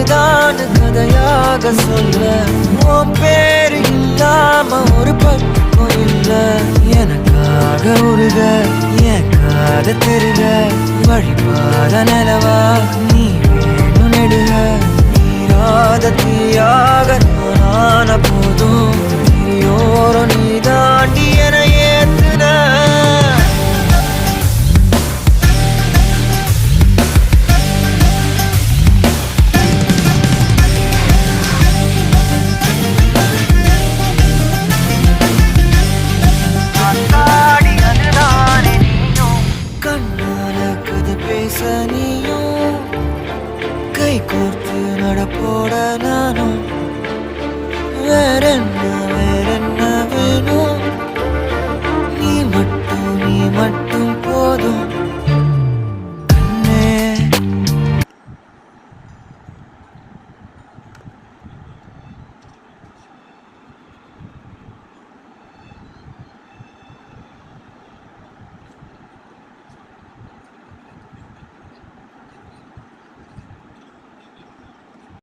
இதுதான் கதையாக சொல்ல உன் பேரு இல்லாம ஒரு பக்கம் இல்ல எனக்காக உருக என் காத தெருக வழிபாத நிலவா நீ வேணும் நெடுக நீராத தீயாக நானான போதும் நீயோரம் நீ தாண்டி என ஏத்துன நீயும் கை கோர்த்து நடப்போட நானும் வேற என்ன